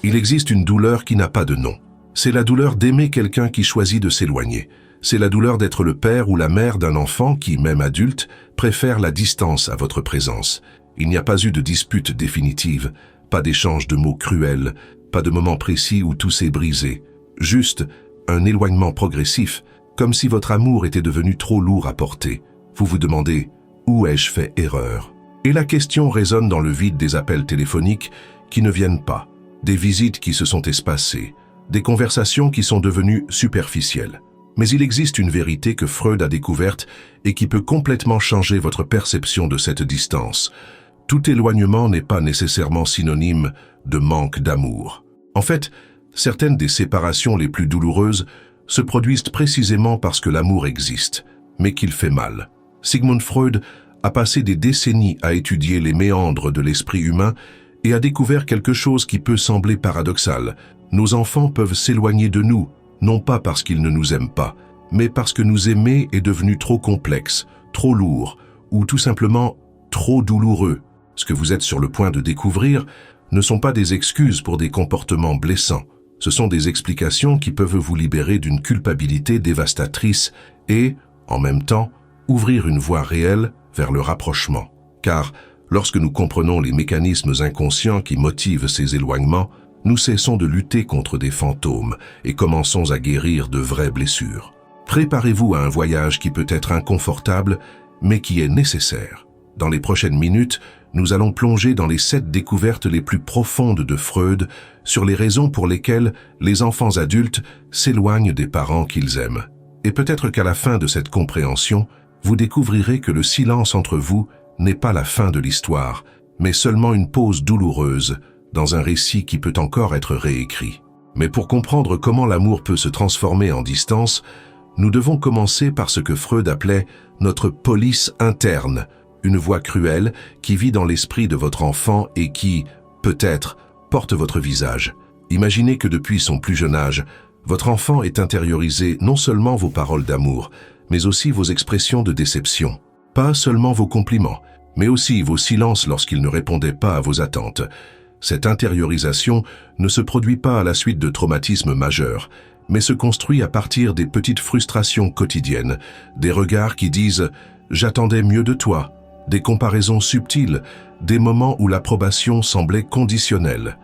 Il existe une douleur qui n'a pas de nom. C'est la douleur d'aimer quelqu'un qui choisit de s'éloigner. C'est la douleur d'être le père ou la mère d'un enfant qui, même adulte, préfère la distance à votre présence. Il n'y a pas eu de dispute définitive, pas d'échange de mots cruels, pas de moment précis où tout s'est brisé. Juste un éloignement progressif, comme si votre amour était devenu trop lourd à porter. Vous vous demandez « Où ai-je fait erreur ?» Et la question résonne dans le vide des appels téléphoniques qui ne viennent pas, des visites qui se sont espacées, des conversations qui sont devenues superficielles. Mais il existe une vérité que Freud a découverte et qui peut complètement changer votre perception de cette distance. Tout éloignement n'est pas nécessairement synonyme de manque d'amour. En fait, certaines des séparations les plus douloureuses se produisent précisément parce que l'amour existe, mais qu'il fait mal. Sigmund Freud a passé des décennies à étudier les méandres de l'esprit humain et a découvert quelque chose qui peut sembler paradoxal. Nos enfants peuvent s'éloigner de nous, non pas parce qu'ils ne nous aiment pas, mais parce que nous aimer est devenu trop complexe, trop lourd, ou tout simplement trop douloureux. Ce que vous êtes sur le point de découvrir ne sont pas des excuses pour des comportements blessants. Ce sont des explications qui peuvent vous libérer d'une culpabilité dévastatrice et, en même temps, ouvrir une voie réelle vers le rapprochement. Car, lorsque nous comprenons les mécanismes inconscients qui motivent ces éloignements, nous cessons de lutter contre des fantômes et commençons à guérir de vraies blessures. Préparez-vous à un voyage qui peut être inconfortable, mais qui est nécessaire. Dans les prochaines minutes, nous allons plonger dans les 7 découvertes les plus profondes de Freud sur les raisons pour lesquelles les enfants adultes s'éloignent des parents qu'ils aiment. Et peut-être qu'à la fin de cette compréhension, vous découvrirez que le silence entre vous n'est pas la fin de l'histoire, mais seulement une pause douloureuse dans un récit qui peut encore être réécrit. Mais pour comprendre comment l'amour peut se transformer en distance, nous devons commencer par ce que Freud appelait notre police interne, une voix cruelle qui vit dans l'esprit de votre enfant et qui, peut-être, porte votre visage. Imaginez que depuis son plus jeune âge, votre enfant ait intériorisé non seulement vos paroles d'amour, mais aussi vos expressions de déception. Pas seulement vos compliments, mais aussi vos silences lorsqu'il ne répondait pas à vos attentes. Cette intériorisation ne se produit pas à la suite de traumatismes majeurs, mais se construit à partir des petites frustrations quotidiennes, des regards qui disent « j'attendais mieux de toi », des comparaisons subtiles, des moments où l'approbation semblait conditionnelle.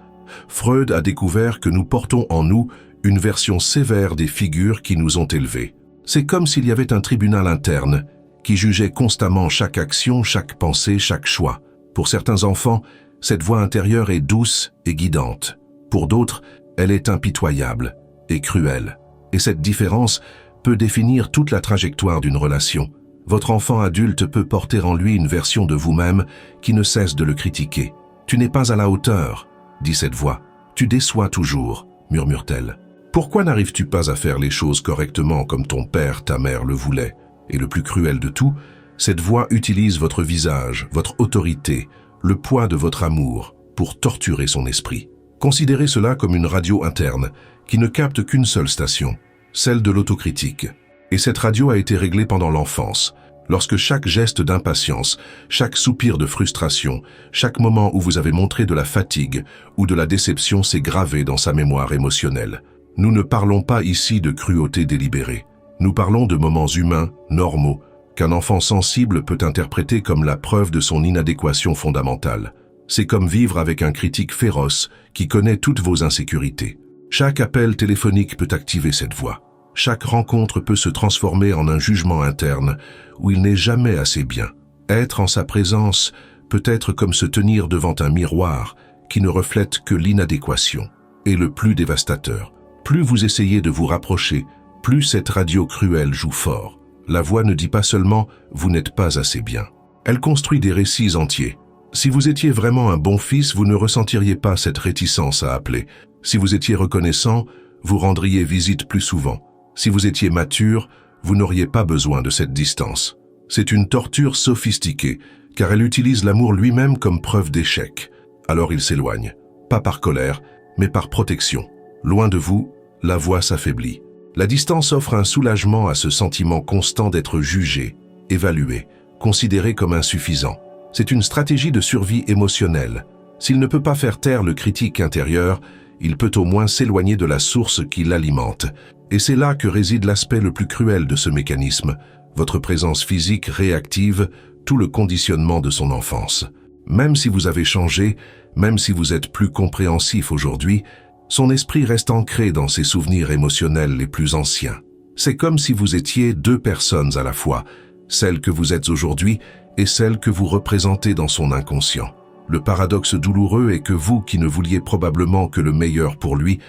Freud a découvert que nous portons en nous une version sévère des figures qui nous ont élevés. C'est comme s'il y avait un tribunal interne qui jugeait constamment chaque action, chaque pensée, chaque choix. Pour certains enfants, cette voix intérieure est douce et guidante. Pour d'autres, elle est impitoyable et cruelle. Et cette différence peut définir toute la trajectoire d'une relation. Votre enfant adulte peut porter en lui une version de vous-même qui ne cesse de le critiquer. « Tu n'es pas à la hauteur », dit cette voix. « Tu déçois toujours », murmure-t-elle. Pourquoi n'arrives-tu pas à faire les choses correctement comme ton père, ta mère le voulaient? Et le plus cruel de tout, cette voix utilise votre visage, votre autorité, le poids de votre amour pour torturer son esprit. Considérez cela comme une radio interne qui ne capte qu'une seule station, celle de l'autocritique. Et cette radio a été réglée pendant l'enfance, lorsque chaque geste d'impatience, chaque soupir de frustration, chaque moment où vous avez montré de la fatigue ou de la déception s'est gravé dans sa mémoire émotionnelle. Nous ne parlons pas ici de cruauté délibérée. Nous parlons de moments humains, normaux, qu'un enfant sensible peut interpréter comme la preuve de son inadéquation fondamentale. C'est comme vivre avec un critique féroce qui connaît toutes vos insécurités. Chaque appel téléphonique peut activer cette voix. Chaque rencontre peut se transformer en un jugement interne où il n'est jamais assez bien. Être en sa présence peut être comme se tenir devant un miroir qui ne reflète que l'inadéquation. Et le plus dévastateur, plus vous essayez de vous rapprocher, plus cette radio cruelle joue fort. La voix ne dit pas seulement « vous n'êtes pas assez bien ». Elle construit des récits entiers. Si vous étiez vraiment un bon fils, vous ne ressentiriez pas cette réticence à appeler. Si vous étiez reconnaissant, vous rendriez visite plus souvent. Si vous étiez mature, vous n'auriez pas besoin de cette distance. C'est une torture sophistiquée, car elle utilise l'amour lui-même comme preuve d'échec. Alors il s'éloigne, pas par colère, mais par protection. Loin de vous, la voix s'affaiblit. La distance offre un soulagement à ce sentiment constant d'être jugé, évalué, considéré comme insuffisant. C'est une stratégie de survie émotionnelle. S'il ne peut pas faire taire le critique intérieur, il peut au moins s'éloigner de la source qui l'alimente. Et c'est là que réside l'aspect le plus cruel de ce mécanisme. Votre présence physique réactive tout le conditionnement de son enfance. Même si vous avez changé, même si vous êtes plus compréhensif aujourd'hui, son esprit reste ancré dans ses souvenirs émotionnels les plus anciens. C'est comme si vous étiez deux personnes à la fois, celle que vous êtes aujourd'hui et celle que vous représentez dans son inconscient. Le paradoxe douloureux est que vous, qui ne vouliez probablement que le meilleur pour lui,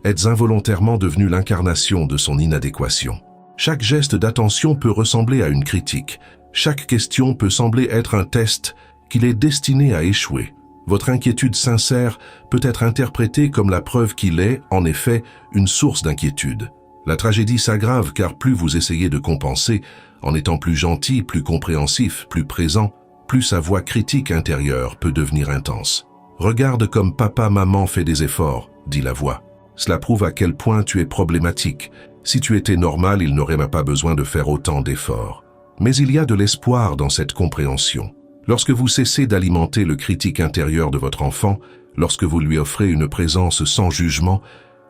êtes involontairement devenu l'incarnation de son inadéquation. Chaque geste d'attention peut ressembler à une critique. Chaque question peut sembler être un test qu'il est destiné à échouer. Votre inquiétude sincère peut être interprétée comme la preuve qu'il est, en effet, une source d'inquiétude. La tragédie s'aggrave car plus vous essayez de compenser, en étant plus gentil, plus compréhensif, plus présent, plus sa voix critique intérieure peut devenir intense. « Regarde comme papa-maman fait des efforts », dit la voix. Cela prouve à quel point tu es problématique. Si tu étais normal, il n'aurait pas besoin de faire autant d'efforts. Mais il y a de l'espoir dans cette compréhension. Lorsque vous cessez d'alimenter le critique intérieur de votre enfant, lorsque vous lui offrez une présence sans jugement,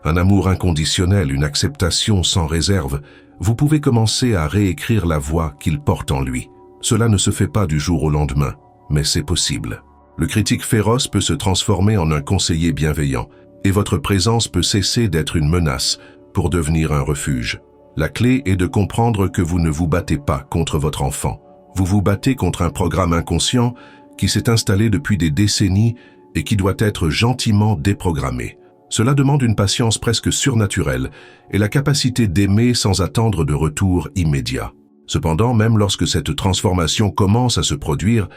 un amour inconditionnel, une acceptation sans réserve, vous pouvez commencer à réécrire la voix qu'il porte en lui. Cela ne se fait pas du jour au lendemain, mais c'est possible. Le critique féroce peut se transformer en un conseiller bienveillant, et votre présence peut cesser d'être une menace pour devenir un refuge. La clé est de comprendre que vous ne vous battez pas contre votre enfant. Vous vous battez contre un programme inconscient qui s'est installé depuis des décennies et qui doit être gentiment déprogrammé. Cela demande une patience presque surnaturelle et la capacité d'aimer sans attendre de retour immédiat. Cependant, même lorsque cette transformation commence à se produire,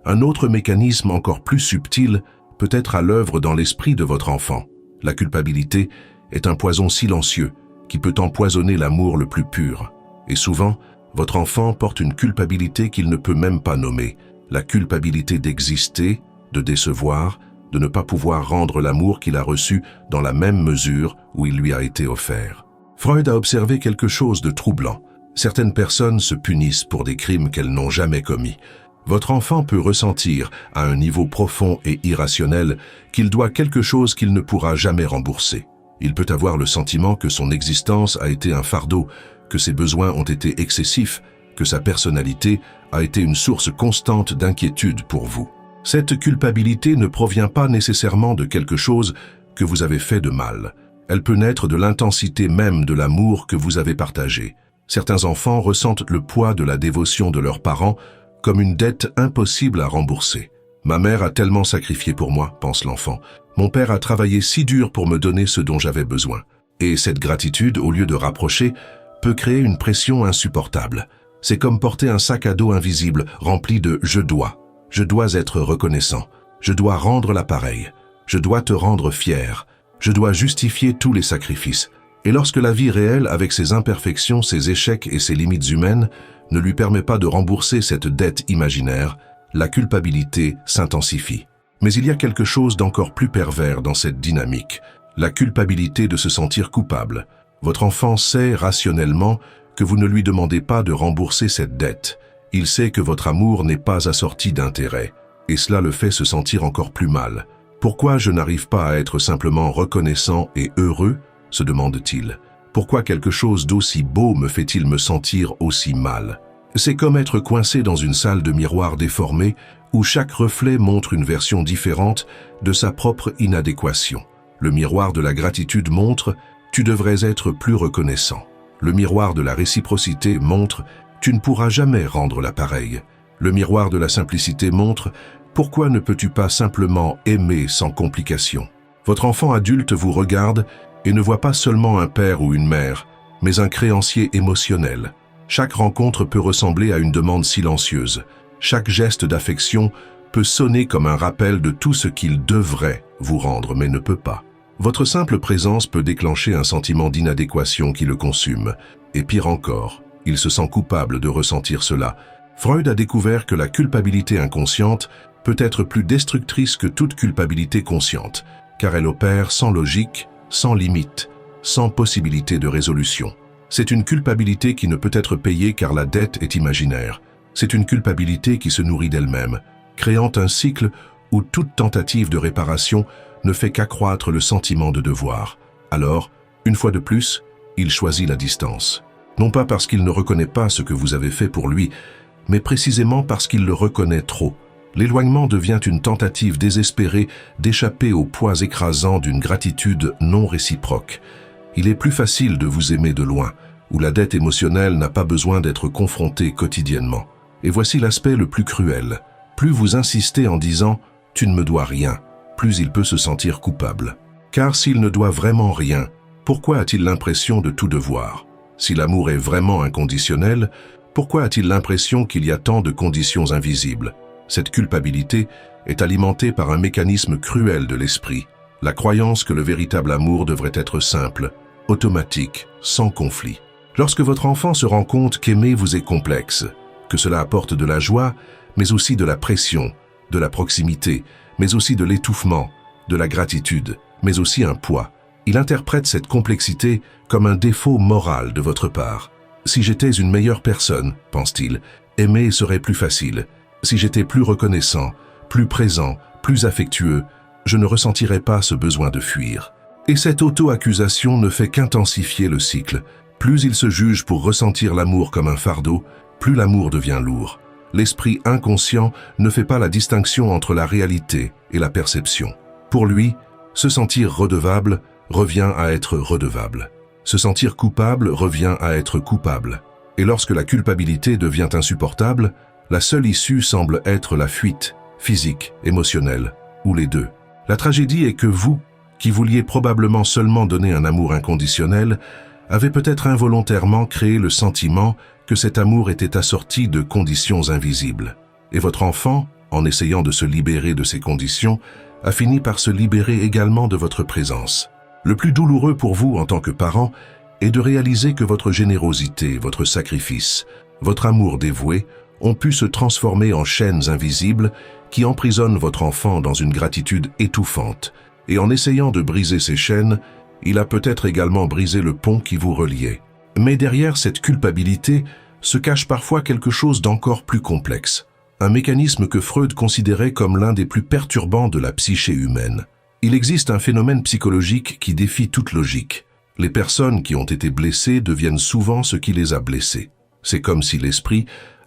un autre mécanisme encore plus subtil peut être à l'œuvre dans l'esprit de votre enfant. La culpabilité est un poison silencieux qui peut empoisonner l'amour le plus pur. Et souvent, votre enfant porte une culpabilité qu'il ne peut même pas nommer. La culpabilité d'exister, de décevoir, de ne pas pouvoir rendre l'amour qu'il a reçu dans la même mesure où il lui a été offert. Freud a observé quelque chose de troublant. Certaines personnes se punissent pour des crimes qu'elles n'ont jamais commis. Votre enfant peut ressentir, à un niveau profond et irrationnel, qu'il doit quelque chose qu'il ne pourra jamais rembourser. Il peut avoir le sentiment que son existence a été un fardeau, que ses besoins ont été excessifs, que sa personnalité a été une source constante d'inquiétude pour vous. Cette culpabilité ne provient pas nécessairement de quelque chose que vous avez fait de mal. Elle peut naître de l'intensité même de l'amour que vous avez partagé. Certains enfants ressentent le poids de la dévotion de leurs parents comme une dette impossible à rembourser. « Ma mère a tellement sacrifié pour moi », pense l'enfant. « Mon père a travaillé si dur pour me donner ce dont j'avais besoin. » Et cette gratitude, au lieu de rapprocher, peut créer une pression insupportable. C'est comme porter un sac à dos invisible, rempli de « je dois ». Je dois être reconnaissant. Je dois rendre l'appareil. Je dois te rendre fier. Je dois justifier tous les sacrifices. Et lorsque la vie réelle, avec ses imperfections, ses échecs et ses limites humaines, ne lui permet pas de rembourser cette dette imaginaire, la culpabilité s'intensifie. Mais il y a quelque chose d'encore plus pervers dans cette dynamique, la culpabilité de se sentir coupable. Votre enfant sait rationnellement que vous ne lui demandez pas de rembourser cette dette. Il sait que votre amour n'est pas assorti d'intérêt, et cela le fait se sentir encore plus mal. « Pourquoi je n'arrive pas à être simplement reconnaissant et heureux ?» se demande-t-il. « Pourquoi quelque chose d'aussi beau me fait-il me sentir aussi mal ?» C'est comme être coincé dans une salle de miroirs déformée où chaque reflet montre une version différente de sa propre inadéquation. Le miroir de la gratitude montre « tu devrais être plus reconnaissant ». Le miroir de la réciprocité montre « tu ne pourras jamais rendre l'appareil ». Le miroir de la simplicité montre « pourquoi ne peux-tu pas simplement aimer sans complication ?» Votre enfant adulte vous regarde et ne voit pas seulement un père ou une mère, mais un créancier émotionnel. Chaque rencontre peut ressembler à une demande silencieuse. Chaque geste d'affection peut sonner comme un rappel de tout ce qu'il devrait vous rendre, mais ne peut pas. Votre simple présence peut déclencher un sentiment d'inadéquation qui le consume. Et pire encore, il se sent coupable de ressentir cela. Freud a découvert que la culpabilité inconsciente peut être plus destructrice que toute culpabilité consciente, car elle opère sans logique, sans limite, sans possibilité de résolution. C'est une culpabilité qui ne peut être payée car la dette est imaginaire. C'est une culpabilité qui se nourrit d'elle-même, créant un cycle où toute tentative de réparation ne fait qu'accroître le sentiment de devoir. Alors, une fois de plus, il choisit la distance. Non pas parce qu'il ne reconnaît pas ce que vous avez fait pour lui, mais précisément parce qu'il le reconnaît trop. L'éloignement devient une tentative désespérée d'échapper au poids écrasant d'une gratitude non réciproque. Il est plus facile de vous aimer de loin, où la dette émotionnelle n'a pas besoin d'être confrontée quotidiennement. Et voici l'aspect le plus cruel. Plus vous insistez en disant « tu ne me dois rien », plus il peut se sentir coupable. Car s'il ne doit vraiment rien, pourquoi a-t-il l'impression de tout devoir? Si l'amour est vraiment inconditionnel, pourquoi a-t-il l'impression qu'il y a tant de conditions invisibles? Cette culpabilité est alimentée par un mécanisme cruel de l'esprit, la croyance que le véritable amour devrait être simple, automatique, sans conflit. Lorsque votre enfant se rend compte qu'aimer vous est complexe, que cela apporte de la joie, mais aussi de la pression, de la proximité, mais aussi de l'étouffement, de la gratitude, mais aussi un poids, il interprète cette complexité comme un défaut moral de votre part. Si j'étais une meilleure personne, pense-t-il, aimer serait plus facile. Si j'étais plus reconnaissant, plus présent, plus affectueux, je ne ressentirais pas ce besoin de fuir. Et cette auto-accusation ne fait qu'intensifier le cycle. Plus il se juge pour ressentir l'amour comme un fardeau, plus l'amour devient lourd. L'esprit inconscient ne fait pas la distinction entre la réalité et la perception. Pour lui, se sentir redevable revient à être redevable. Se sentir coupable revient à être coupable. Et lorsque la culpabilité devient insupportable, la seule issue semble être la fuite, physique, émotionnelle, ou les deux. La tragédie est que vous, qui vouliez probablement seulement donner un amour inconditionnel, avez peut-être involontairement créé le sentiment que cet amour était assorti de conditions invisibles. Et votre enfant, en essayant de se libérer de ces conditions, a fini par se libérer également de votre présence. Le plus douloureux pour vous en tant que parent est de réaliser que votre générosité, votre sacrifice, votre amour dévoué ont pu se transformer en chaînes invisibles qui emprisonnent votre enfant dans une gratitude étouffante. Et en essayant de briser ces chaînes, il a peut-être également brisé le pont qui vous reliait. Mais derrière cette culpabilité se cache parfois quelque chose d'encore plus complexe. Un mécanisme que Freud considérait comme l'un des plus perturbants de la psyché humaine. Il existe un phénomène psychologique qui défie toute logique. Les personnes qui ont été blessées deviennent souvent ce qui les a blessées. C'est comme si l'esprit,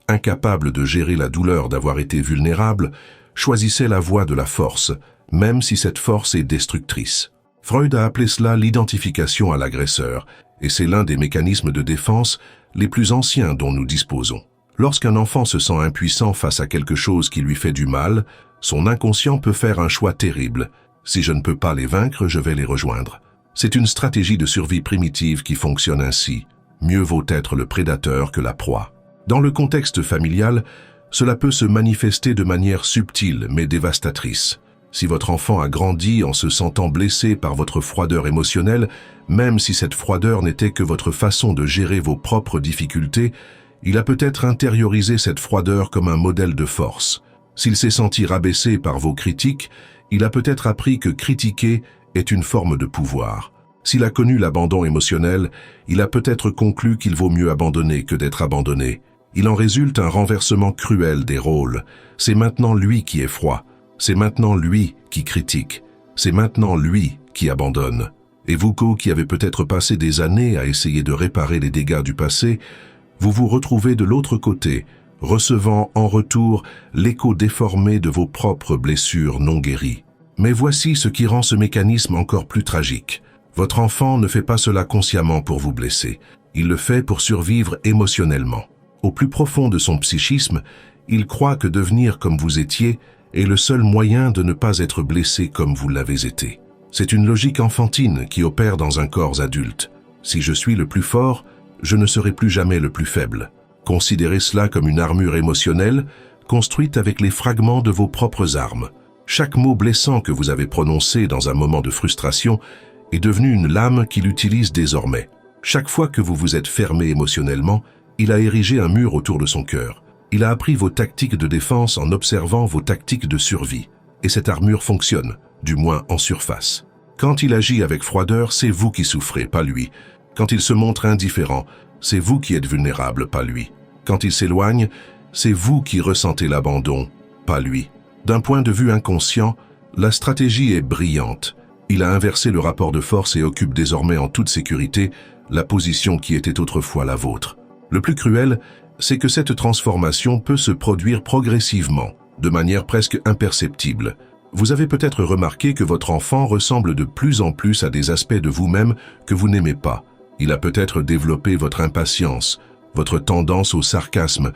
incapable de gérer la douleur d'avoir été vulnérable, choisissait la voie de la force, même si cette force est destructrice. Freud a appelé cela l'identification à l'agresseur, et c'est l'un des mécanismes de défense les plus anciens dont nous disposons. Lorsqu'un enfant se sent impuissant face à quelque chose qui lui fait du mal, son inconscient peut faire un choix terrible. Si je ne peux pas les vaincre, je vais les rejoindre. C'est une stratégie de survie primitive qui fonctionne ainsi. Mieux vaut être le prédateur que la proie. Dans le contexte familial, cela peut se manifester de manière subtile mais dévastatrice. Si votre enfant a grandi en se sentant blessé par votre froideur émotionnelle, même si cette froideur n'était que votre façon de gérer vos propres difficultés, il a peut-être intériorisé cette froideur comme un modèle de force. S'il s'est senti rabaissé par vos critiques, il a peut-être appris que critiquer est une forme de pouvoir. S'il a connu l'abandon émotionnel, il a peut-être conclu qu'il vaut mieux abandonner que d'être abandonné. Il en résulte un renversement cruel des rôles. C'est maintenant lui qui est froid. C'est maintenant lui qui critique. C'est maintenant lui qui abandonne. Et vous qui avez peut-être passé des années à essayer de réparer les dégâts du passé, vous vous retrouvez de l'autre côté, recevant en retour l'écho déformé de vos propres blessures non guéries. Mais voici ce qui rend ce mécanisme encore plus tragique. Votre enfant ne fait pas cela consciemment pour vous blesser. Il le fait pour survivre émotionnellement. Au plus profond de son psychisme, il croit que devenir comme vous étiez est le seul moyen de ne pas être blessé comme vous l'avez été. C'est une logique enfantine qui opère dans un corps adulte. Si je suis le plus fort, je ne serai plus jamais le plus faible. Considérez cela comme une armure émotionnelle construite avec les fragments de vos propres armes. Chaque mot blessant que vous avez prononcé dans un moment de frustration est devenu une lame qu'il utilise désormais. Chaque fois que vous vous êtes fermé émotionnellement, il a érigé un mur autour de son cœur. Il a appris vos tactiques de défense en observant vos tactiques de survie. Et cette armure fonctionne, du moins en surface. Quand il agit avec froideur, c'est vous qui souffrez, pas lui. Quand il se montre indifférent, c'est vous qui êtes vulnérable, pas lui. Quand il s'éloigne, c'est vous qui ressentez l'abandon, pas lui. D'un point de vue inconscient, La stratégie est brillante. Il a inversé le rapport de force et occupe désormais en toute sécurité la position qui était autrefois la vôtre. Le plus cruel, c'est que cette transformation peut se produire progressivement, de manière presque imperceptible. Vous avez peut-être remarqué que votre enfant ressemble de plus en plus à des aspects de vous-même que vous n'aimez pas. Il a peut-être développé votre impatience, votre tendance au sarcasme,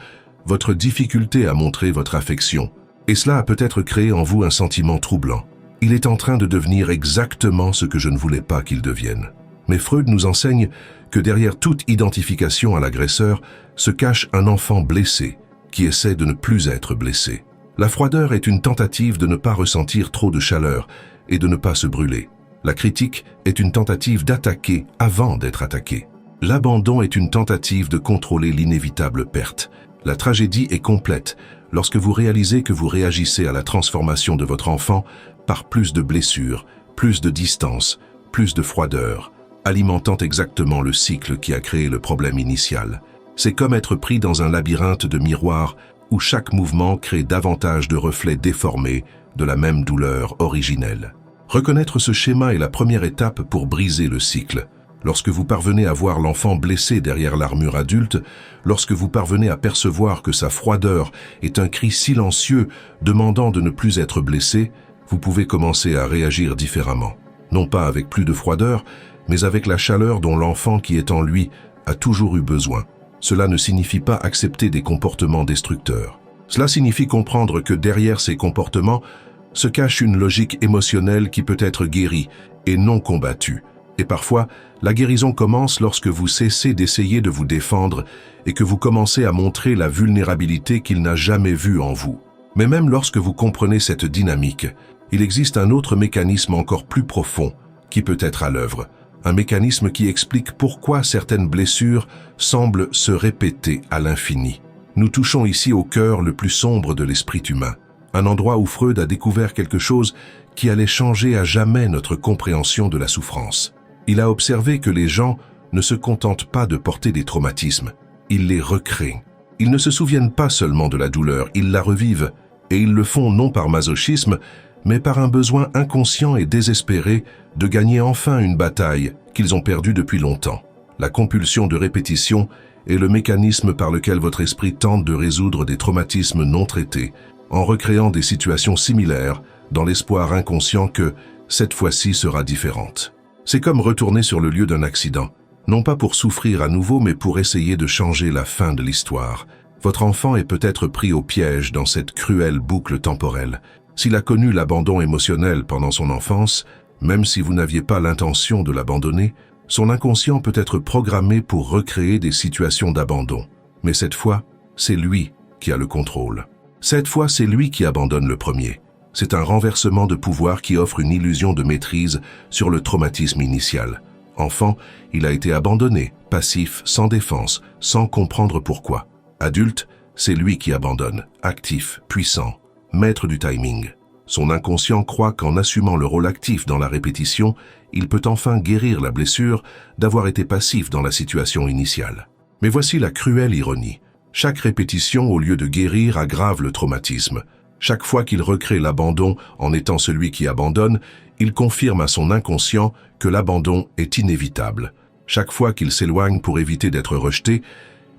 votre difficulté à montrer votre affection. Et cela a peut-être créé en vous un sentiment troublant. Il est en train de devenir exactement ce que je ne voulais pas qu'il devienne. Mais Freud nous enseigne que derrière toute identification à l'agresseur se cache un enfant blessé qui essaie de ne plus être blessé. La froideur est une tentative de ne pas ressentir trop de chaleur et de ne pas se brûler. La critique est une tentative d'attaquer avant d'être attaqué. L'abandon est une tentative de contrôler l'inévitable perte. La tragédie est complète lorsque vous réalisez que vous réagissez à la transformation de votre enfant par plus de blessures, plus de distance, plus de froideur, alimentant exactement le cycle qui a créé le problème initial. C'est comme être pris dans un labyrinthe de miroirs où chaque mouvement crée davantage de reflets déformés de la même douleur originelle. Reconnaître ce schéma est la première étape pour briser le cycle. Lorsque vous parvenez à voir l'enfant blessé derrière l'armure adulte, lorsque vous parvenez à percevoir que sa froideur est un cri silencieux demandant de ne plus être blessé, vous pouvez commencer à réagir différemment. Non pas avec plus de froideur, mais avec la chaleur dont l'enfant qui est en lui a toujours eu besoin. Cela ne signifie pas accepter des comportements destructeurs. Cela signifie comprendre que derrière ces comportements se cache une logique émotionnelle qui peut être guérie et non combattue. Et parfois, la guérison commence lorsque vous cessez d'essayer de vous défendre et que vous commencez à montrer la vulnérabilité qu'il n'a jamais vue en vous. Mais même lorsque vous comprenez cette dynamique, il existe un autre mécanisme encore plus profond qui peut être à l'œuvre. Un mécanisme qui explique pourquoi certaines blessures semblent se répéter à l'infini. Nous touchons ici au cœur le plus sombre de l'esprit humain, un endroit où Freud a découvert quelque chose qui allait changer à jamais notre compréhension de la souffrance. Il a observé que les gens ne se contentent pas de porter des traumatismes, ils les recréent. Ils ne se souviennent pas seulement de la douleur, ils la revivent, et ils le font non par masochisme, mais par un besoin inconscient et désespéré de gagner enfin une bataille qu'ils ont perdue depuis longtemps. La compulsion de répétition est le mécanisme par lequel votre esprit tente de résoudre des traumatismes non traités, en recréant des situations similaires, dans l'espoir inconscient que cette fois-ci sera différente. C'est comme retourner sur le lieu d'un accident, non pas pour souffrir à nouveau, mais pour essayer de changer la fin de l'histoire. Votre enfant est peut-être pris au piège dans cette cruelle boucle temporelle. S'il a connu l'abandon émotionnel pendant son enfance, même si vous n'aviez pas l'intention de l'abandonner, son inconscient peut être programmé pour recréer des situations d'abandon. Mais cette fois, c'est lui qui a le contrôle. Cette fois, c'est lui qui abandonne le premier. C'est un renversement de pouvoir qui offre une illusion de maîtrise sur le traumatisme initial. Enfant, il a été abandonné, passif, sans défense, sans comprendre pourquoi. Adulte, c'est lui qui abandonne, actif, puissant, maître du timing. Son inconscient croit qu'en assumant le rôle actif dans la répétition, il peut enfin guérir la blessure d'avoir été passif dans la situation initiale. Mais voici la cruelle ironie. Chaque répétition, au lieu de guérir, aggrave le traumatisme. Chaque fois qu'il recrée l'abandon en étant celui qui abandonne, il confirme à son inconscient que l'abandon est inévitable. Chaque fois qu'il s'éloigne pour éviter d'être rejeté,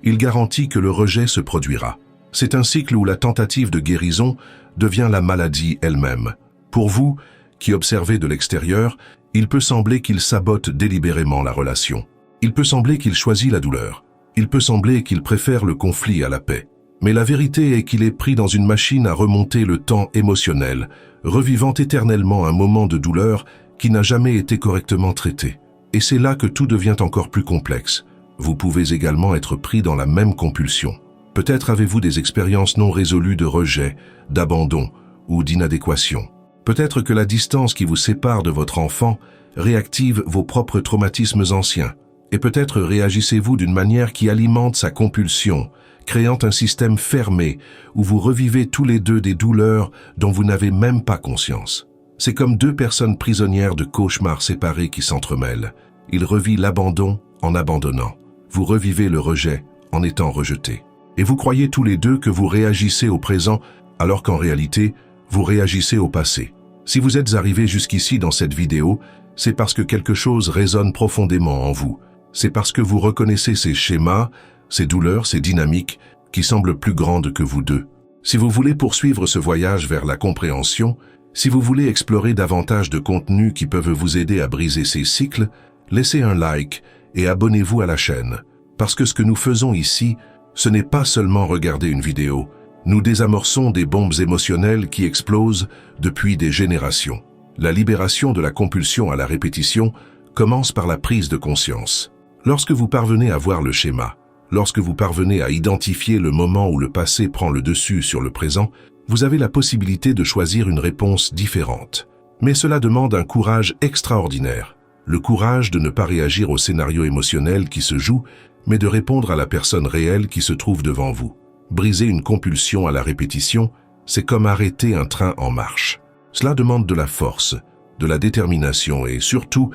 il garantit que le rejet se produira. C'est un cycle où la tentative de guérison devient la maladie elle-même. Pour vous, qui observez de l'extérieur, il peut sembler qu'il sabote délibérément la relation. Il peut sembler qu'il choisit la douleur. Il peut sembler qu'il préfère le conflit à la paix. Mais la vérité est qu'il est pris dans une machine à remonter le temps émotionnel, revivant éternellement un moment de douleur qui n'a jamais été correctement traité. Et c'est là que tout devient encore plus complexe. Vous pouvez également être pris dans la même compulsion. Peut-être avez-vous des expériences non résolues de rejet, d'abandon ou d'inadéquation. Peut-être que la distance qui vous sépare de votre enfant réactive vos propres traumatismes anciens. Et peut-être réagissez-vous d'une manière qui alimente sa compulsion, créant un système fermé où vous revivez tous les deux des douleurs dont vous n'avez même pas conscience. C'est comme deux personnes prisonnières de cauchemars séparés qui s'entremêlent. Il revit l'abandon en abandonnant. Vous revivez le rejet en étant rejeté. Et vous croyez tous les deux que vous réagissez au présent alors qu'en réalité, vous réagissez au passé. Si vous êtes arrivé jusqu'ici dans cette vidéo, c'est parce que quelque chose résonne profondément en vous. C'est parce que vous reconnaissez ces schémas, ces douleurs, ces dynamiques qui semblent plus grandes que vous deux. Si vous voulez poursuivre ce voyage vers la compréhension, si vous voulez explorer davantage de contenus qui peuvent vous aider à briser ces cycles, laissez un like et abonnez-vous à la chaîne. Parce que ce que nous faisons ici, ce n'est pas seulement regarder une vidéo. Nous désamorçons des bombes émotionnelles qui explosent depuis des générations. La libération de la compulsion à la répétition commence par la prise de conscience. Lorsque vous parvenez à voir le schéma, lorsque vous parvenez à identifier le moment où le passé prend le dessus sur le présent, vous avez la possibilité de choisir une réponse différente. Mais cela demande un courage extraordinaire. Le courage de ne pas réagir au scénario émotionnel qui se joue, mais de répondre à la personne réelle qui se trouve devant vous. Briser une compulsion à la répétition, c'est comme arrêter un train en marche. Cela demande de la force, de la détermination et surtout,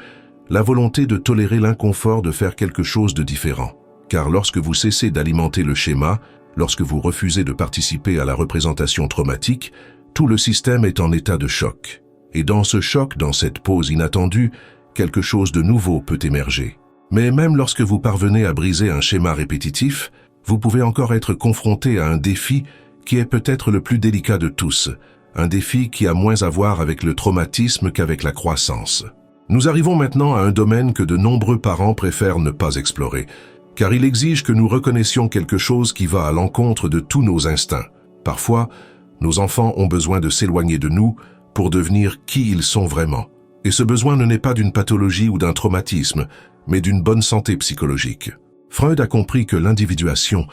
la volonté de tolérer l'inconfort de faire quelque chose de différent. Car lorsque vous cessez d'alimenter le schéma, lorsque vous refusez de participer à la représentation traumatique, tout le système est en état de choc. Et dans ce choc, dans cette pause inattendue, quelque chose de nouveau peut émerger. Mais même lorsque vous parvenez à briser un schéma répétitif, vous pouvez encore être confronté à un défi qui est peut-être le plus délicat de tous, un défi qui a moins à voir avec le traumatisme qu'avec la croissance. Nous arrivons maintenant à un domaine que de nombreux parents préfèrent ne pas explorer, car il exige que nous reconnaissions quelque chose qui va à l'encontre de tous nos instincts. Parfois, nos enfants ont besoin de s'éloigner de nous pour devenir qui ils sont vraiment. Et ce besoin ne naît pas d'une pathologie ou d'un traumatisme, mais d'une bonne santé psychologique. Freud a compris que l'individuation,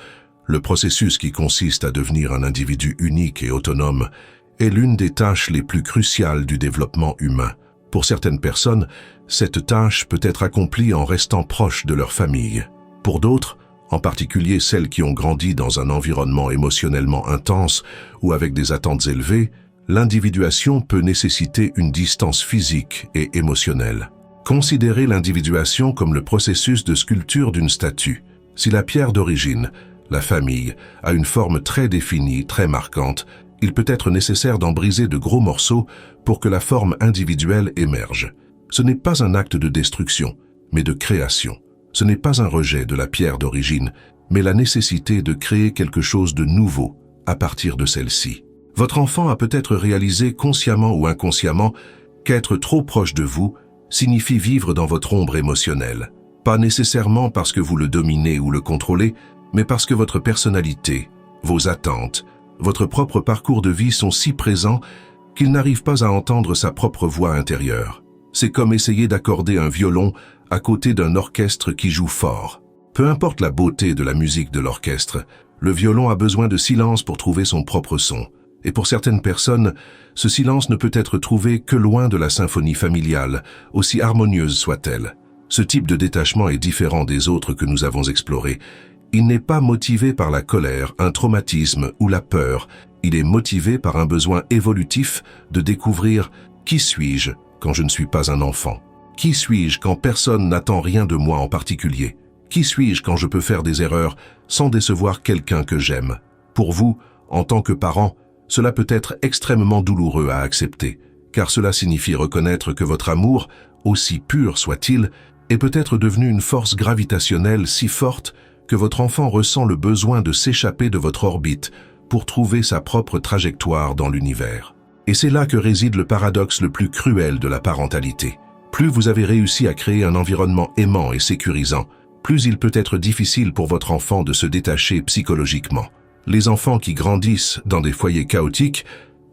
le processus qui consiste à devenir un individu unique et autonome, est l'une des tâches les plus cruciales du développement humain. Pour certaines personnes, cette tâche peut être accomplie en restant proche de leur famille. Pour d'autres, en particulier celles qui ont grandi dans un environnement émotionnellement intense ou avec des attentes élevées, l'individuation peut nécessiter une distance physique et émotionnelle. Considérez l'individuation comme le processus de sculpture d'une statue. Si la pierre d'origine, la famille, a une forme très définie, très marquante, il peut être nécessaire d'en briser de gros morceaux pour que la forme individuelle émerge. Ce n'est pas un acte de destruction, mais de création. Ce n'est pas un rejet de la pierre d'origine, mais la nécessité de créer quelque chose de nouveau à partir de celle-ci. Votre enfant a peut-être réalisé consciemment ou inconsciemment qu'être trop proche de vous signifie vivre dans votre ombre émotionnelle. Pas nécessairement parce que vous le dominez ou le contrôlez, mais parce que votre personnalité, vos attentes, votre propre parcours de vie sont si présents qu'il n'arrive pas à entendre sa propre voix intérieure. C'est comme essayer d'accorder un violon à côté d'un orchestre qui joue fort. Peu importe la beauté de la musique de l'orchestre, le violon a besoin de silence pour trouver son propre son. Et pour certaines personnes, ce silence ne peut être trouvé que loin de la symphonie familiale, aussi harmonieuse soit-elle. Ce type de détachement est différent des autres que nous avons explorés. Il n'est pas motivé par la colère, un traumatisme ou la peur. Il est motivé par un besoin évolutif de découvrir « Qui suis-je quand je ne suis pas un enfant ? Qui suis-je quand personne n'attend rien de moi en particulier ? Qui suis-je quand je peux faire des erreurs sans décevoir quelqu'un que j'aime ?» Pour vous, en tant que parent, cela peut être extrêmement douloureux à accepter, car cela signifie reconnaître que votre amour, aussi pur soit-il, est peut-être devenu une force gravitationnelle si forte que votre enfant ressent le besoin de s'échapper de votre orbite pour trouver sa propre trajectoire dans l'univers. Et c'est là que réside le paradoxe le plus cruel de la parentalité. Plus vous avez réussi à créer un environnement aimant et sécurisant, plus il peut être difficile pour votre enfant de se détacher psychologiquement. Les enfants qui grandissent dans des foyers chaotiques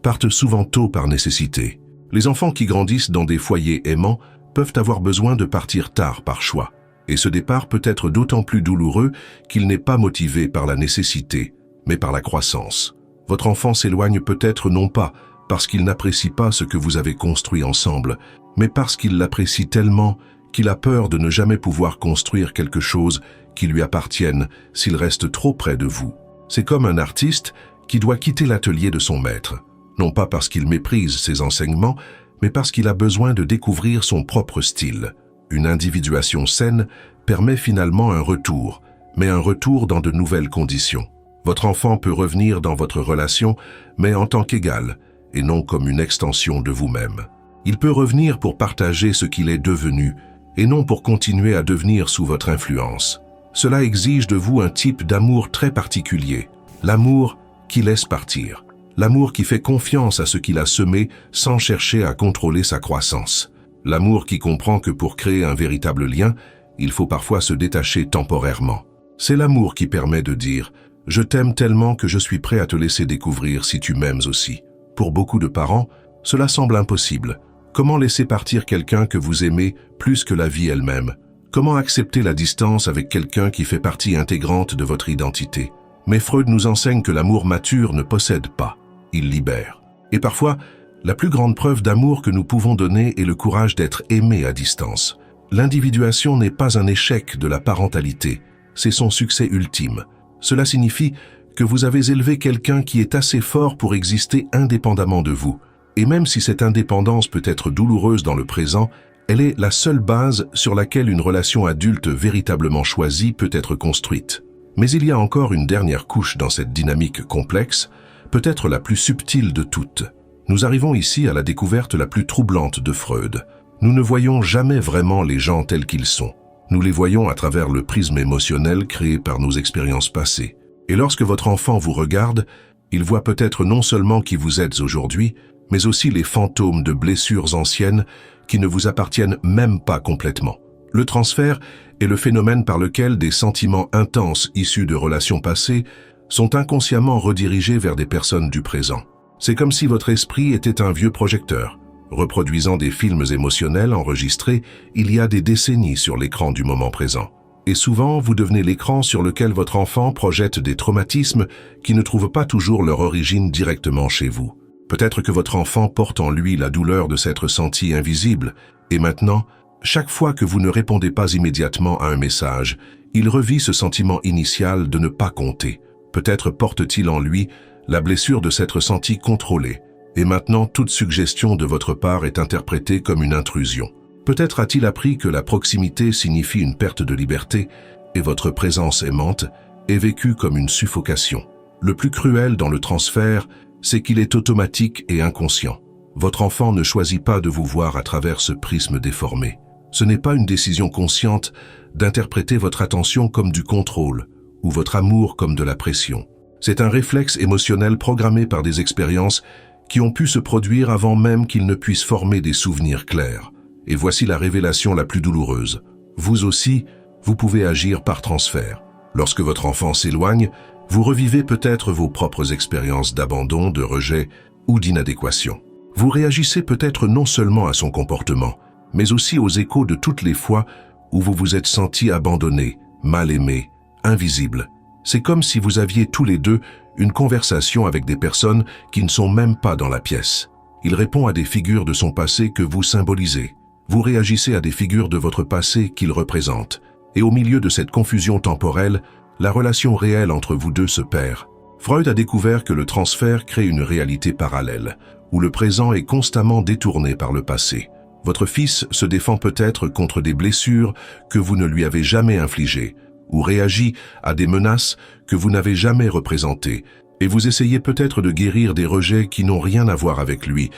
partent souvent tôt par nécessité. Les enfants qui grandissent dans des foyers aimants peuvent avoir besoin de partir tard par choix. Et ce départ peut être d'autant plus douloureux qu'il n'est pas motivé par la nécessité, mais par la croissance. Votre enfant s'éloigne peut-être non pas parce qu'il n'apprécie pas ce que vous avez construit ensemble, mais parce qu'il l'apprécie tellement qu'il a peur de ne jamais pouvoir construire quelque chose qui lui appartienne s'il reste trop près de vous. C'est comme un artiste qui doit quitter l'atelier de son maître, non pas parce qu'il méprise ses enseignements, mais parce qu'il a besoin de découvrir son propre style. Une individuation saine permet finalement un retour, mais un retour dans de nouvelles conditions. Votre enfant peut revenir dans votre relation, mais en tant qu'égal, et non comme une extension de vous-même. Il peut revenir pour partager ce qu'il est devenu, et non pour continuer à devenir sous votre influence. Cela exige de vous un type d'amour très particulier, l'amour qui laisse partir, l'amour qui fait confiance à ce qu'il a semé sans chercher à contrôler sa croissance, l'amour qui comprend que pour créer un véritable lien, il faut parfois se détacher temporairement. C'est l'amour qui permet de dire « Je t'aime tellement que je suis prêt à te laisser découvrir si tu m'aimes aussi ». Pour beaucoup de parents, cela semble impossible. Comment laisser partir quelqu'un que vous aimez plus que la vie elle-même? Comment accepter la distance avec quelqu'un qui fait partie intégrante de votre identité? Mais Freud nous enseigne que l'amour mature ne possède pas, il libère. Et parfois, la plus grande preuve d'amour que nous pouvons donner est le courage d'être aimé à distance. L'individuation n'est pas un échec de la parentalité, c'est son succès ultime. Cela signifie que vous avez élevé quelqu'un qui est assez fort pour exister indépendamment de vous. Et même si cette indépendance peut être douloureuse dans le présent, elle est la seule base sur laquelle une relation adulte véritablement choisie peut être construite. Mais il y a encore une dernière couche dans cette dynamique complexe, peut-être la plus subtile de toutes. Nous arrivons ici à la découverte la plus troublante de Freud. Nous ne voyons jamais vraiment les gens tels qu'ils sont. Nous les voyons à travers le prisme émotionnel créé par nos expériences passées. Et lorsque votre enfant vous regarde, il voit peut-être non seulement qui vous êtes aujourd'hui, mais aussi les fantômes de blessures anciennes qui ne vous appartiennent même pas complètement. Le transfert est le phénomène par lequel des sentiments intenses issus de relations passées sont inconsciemment redirigés vers des personnes du présent. C'est comme si votre esprit était un vieux projecteur, reproduisant des films émotionnels enregistrés il y a des décennies sur l'écran du moment présent. Et souvent, vous devenez l'écran sur lequel votre enfant projette des traumatismes qui ne trouvent pas toujours leur origine directement chez vous. Peut-être que votre enfant porte en lui la douleur de s'être senti invisible, et maintenant, chaque fois que vous ne répondez pas immédiatement à un message, il revit ce sentiment initial de ne pas compter. Peut-être porte-t-il en lui la blessure de s'être senti contrôlé, et maintenant toute suggestion de votre part est interprétée comme une intrusion. Peut-être a-t-il appris que la proximité signifie une perte de liberté, et votre présence aimante est vécue comme une suffocation. Le plus cruel dans le transfert, c'est qu'il est automatique et inconscient. Votre enfant ne choisit pas de vous voir à travers ce prisme déformé. Ce n'est pas une décision consciente d'interpréter votre attention comme du contrôle ou votre amour comme de la pression. C'est un réflexe émotionnel programmé par des expériences qui ont pu se produire avant même qu'ils ne puissent former des souvenirs clairs. Et voici la révélation la plus douloureuse. Vous aussi, vous pouvez agir par transfert. Lorsque votre enfant s'éloigne, vous revivez peut-être vos propres expériences d'abandon, de rejet ou d'inadéquation. Vous réagissez peut-être non seulement à son comportement, mais aussi aux échos de toutes les fois où vous vous êtes senti abandonné, mal aimé, invisible. C'est comme si vous aviez tous les deux une conversation avec des personnes qui ne sont même pas dans la pièce. Il répond à des figures de son passé que vous symbolisez. Vous réagissez à des figures de votre passé qu'il représente. Et au milieu de cette confusion temporelle, la relation réelle entre vous deux se perd. Freud a découvert que le transfert crée une réalité parallèle, où le présent est constamment détourné par le passé. Votre fils se défend peut-être contre des blessures que vous ne lui avez jamais infligées, ou réagit à des menaces que vous n'avez jamais représentées, et vous essayez peut-être de guérir des rejets qui n'ont rien à voir avec lui,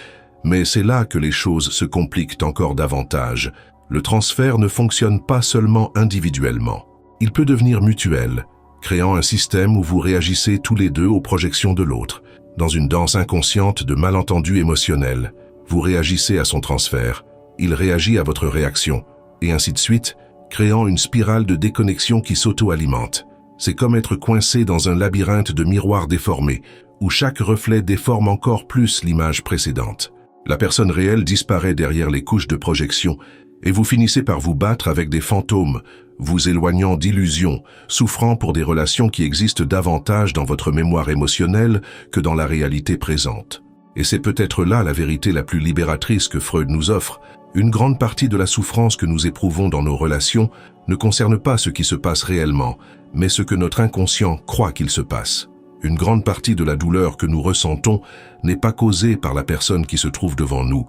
mais c'est là que les choses se compliquent encore davantage. Le transfert ne fonctionne pas seulement individuellement. Il peut devenir mutuel, créant un système où vous réagissez tous les deux aux projections de l'autre. Dans une danse inconsciente de malentendus émotionnels, vous réagissez à son transfert, il réagit à votre réaction, et ainsi de suite, créant une spirale de déconnexion qui s'auto-alimente. C'est comme être coincé dans un labyrinthe de miroirs déformés, où chaque reflet déforme encore plus l'image précédente. La personne réelle disparaît derrière les couches de projection, et vous finissez par vous battre avec des fantômes, vous éloignant d'illusions, souffrant pour des relations qui existent davantage dans votre mémoire émotionnelle que dans la réalité présente. Et c'est peut-être là la vérité la plus libératrice que Freud nous offre. Une grande partie de la souffrance que nous éprouvons dans nos relations ne concerne pas ce qui se passe réellement, mais ce que notre inconscient croit qu'il se passe. Une grande partie de la douleur que nous ressentons n'est pas causée par la personne qui se trouve devant nous,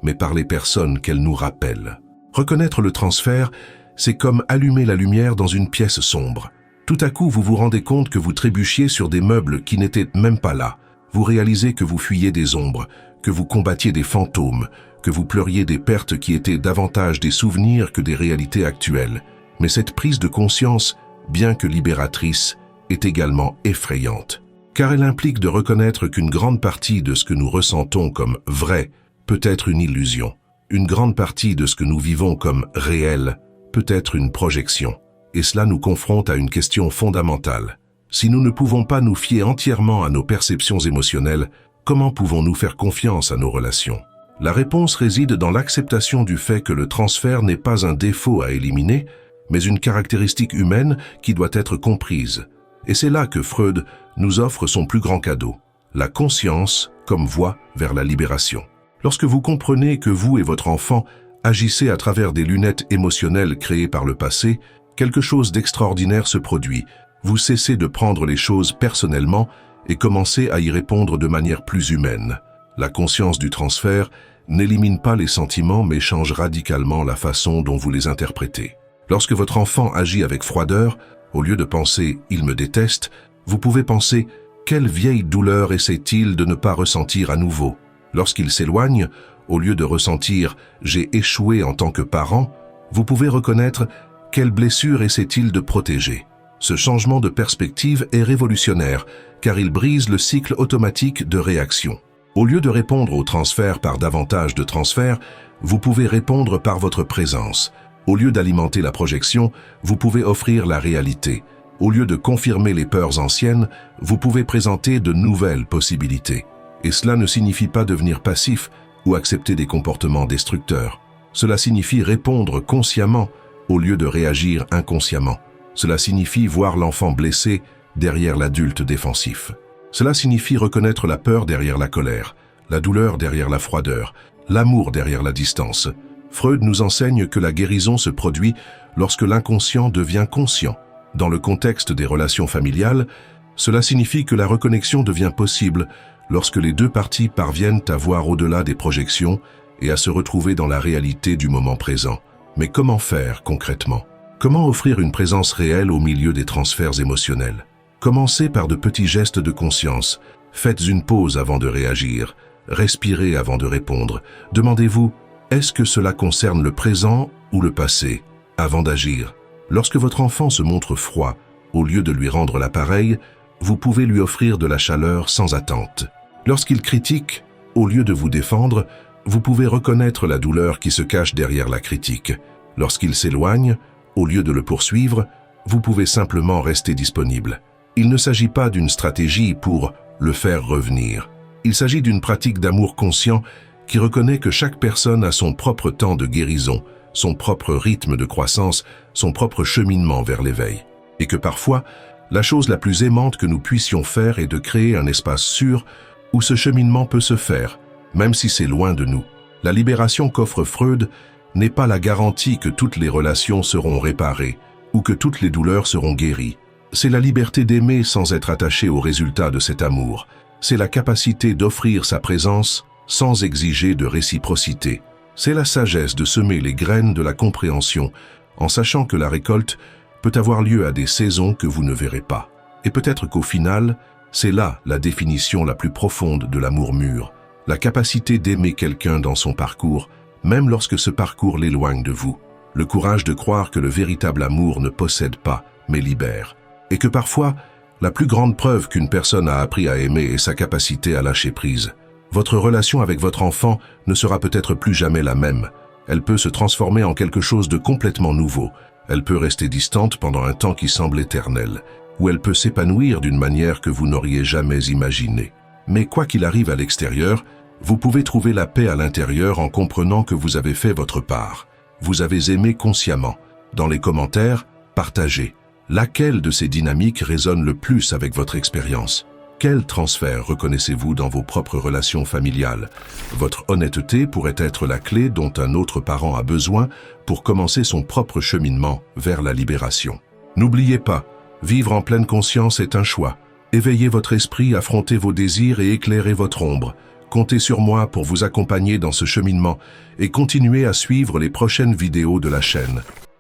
mais par les personnes qu'elle nous rappelle. Reconnaître le transfert, c'est comme allumer la lumière dans une pièce sombre. Tout à coup, vous vous rendez compte que vous trébuchiez sur des meubles qui n'étaient même pas là. vous réalisez que vous fuyiez des ombres, que vous combattiez des fantômes, que vous pleuriez des pertes qui étaient davantage des souvenirs que des réalités actuelles. Mais cette prise de conscience, bien que libératrice, est également effrayante, car elle implique de reconnaître qu'une grande partie de ce que nous ressentons comme vrai peut être une illusion. Une grande partie de ce que nous vivons comme réel peut être une projection. Et cela nous confronte à une question fondamentale. Si nous ne pouvons pas nous fier entièrement à nos perceptions émotionnelles, comment pouvons-nous faire confiance à nos relations? La réponse réside dans l'acceptation du fait que le transfert n'est pas un défaut à éliminer, mais une caractéristique humaine qui doit être comprise. Et c'est là que Freud nous offre son plus grand cadeau, la conscience comme voie vers la libération. Lorsque vous comprenez que vous et votre enfant agissez à travers des lunettes émotionnelles créées par le passé, quelque chose d'extraordinaire se produit. Vous cessez de prendre les choses personnellement et commencez à y répondre de manière plus humaine. La conscience du transfert n'élimine pas les sentiments mais change radicalement la façon dont vous les interprétez. Lorsque votre enfant agit avec froideur, au lieu de penser « il me déteste », vous pouvez penser « quelle vieille douleur essaie-t-il de ne pas ressentir à nouveau ?» Lorsqu'il s'éloigne, au lieu de ressentir « j'ai échoué en tant que parent », vous pouvez reconnaître « quelle blessure essaie-t-il de protéger ?» Ce changement de perspective est révolutionnaire, car il brise le cycle automatique de réaction. Au lieu de répondre au transfert par davantage de transferts, vous pouvez répondre par votre présence. Au lieu d'alimenter la projection, vous pouvez offrir la réalité. Au lieu de confirmer les peurs anciennes, vous pouvez présenter de nouvelles possibilités. Et cela ne signifie pas devenir passif ou accepter des comportements destructeurs. Cela signifie répondre consciemment au lieu de réagir inconsciemment. Cela signifie voir l'enfant blessé derrière l'adulte défensif. Cela signifie reconnaître la peur derrière la colère, la douleur derrière la froideur, l'amour derrière la distance. Freud nous enseigne que la guérison se produit lorsque l'inconscient devient conscient. Dans le contexte des relations familiales, cela signifie que la reconnexion devient possible lorsque les deux parties parviennent à voir au-delà des projections et à se retrouver dans la réalité du moment présent. Mais comment faire concrètement? Comment offrir une présence réelle au milieu des transferts émotionnels? Commencez par de petits gestes de conscience. Faites une pause avant de réagir. Respirez avant de répondre. Demandez-vous, est-ce que cela concerne le présent ou le passé? Avant d'agir. Lorsque votre enfant se montre froid, au lieu de lui rendre l'appareil, vous pouvez lui offrir de la chaleur sans attente. Lorsqu'il critique, au lieu de vous défendre, vous pouvez reconnaître la douleur qui se cache derrière la critique. Lorsqu'il s'éloigne, au lieu de le poursuivre, vous pouvez simplement rester disponible. Il ne s'agit pas d'une stratégie pour le faire revenir. Il s'agit d'une pratique d'amour conscient qui reconnaît que chaque personne a son propre temps de guérison, son propre rythme de croissance, son propre cheminement vers l'éveil. Et que parfois, la chose la plus aimante que nous puissions faire est de créer un espace sûr où ce cheminement peut se faire, même si c'est loin de nous. La libération qu'offre Freud n'est pas la garantie que toutes les relations seront réparées ou que toutes les douleurs seront guéries. C'est la liberté d'aimer sans être attaché au résultat de cet amour. C'est la capacité d'offrir sa présence sans exiger de réciprocité. C'est la sagesse de semer les graines de la compréhension en sachant que la récolte peut avoir lieu à des saisons que vous ne verrez pas. Et peut-être qu'au final, c'est là la définition la plus profonde de l'amour mûr, la capacité d'aimer quelqu'un dans son parcours, même lorsque ce parcours l'éloigne de vous. Le courage de croire que le véritable amour ne possède pas, mais libère. Et que parfois, la plus grande preuve qu'une personne a appris à aimer est sa capacité à lâcher prise. Votre relation avec votre enfant ne sera peut-être plus jamais la même. Elle peut se transformer en quelque chose de complètement nouveau. Elle peut rester distante pendant un temps qui semble éternel, ou elle peut s'épanouir d'une manière que vous n'auriez jamais imaginée. Mais quoi qu'il arrive à l'extérieur, vous pouvez trouver la paix à l'intérieur en comprenant que vous avez fait votre part. Vous avez aimé consciemment. Dans les commentaires, partagez. Laquelle de ces dynamiques résonne le plus avec votre expérience? Quel transfert reconnaissez-vous dans vos propres relations familiales? Votre honnêteté pourrait être la clé dont un autre parent a besoin pour commencer son propre cheminement vers la libération. N'oubliez pas, vivre en pleine conscience est un choix. Éveillez votre esprit, affrontez vos désirs et éclairez votre ombre. Comptez sur moi pour vous accompagner dans ce cheminement et continuez à suivre les prochaines vidéos de la chaîne.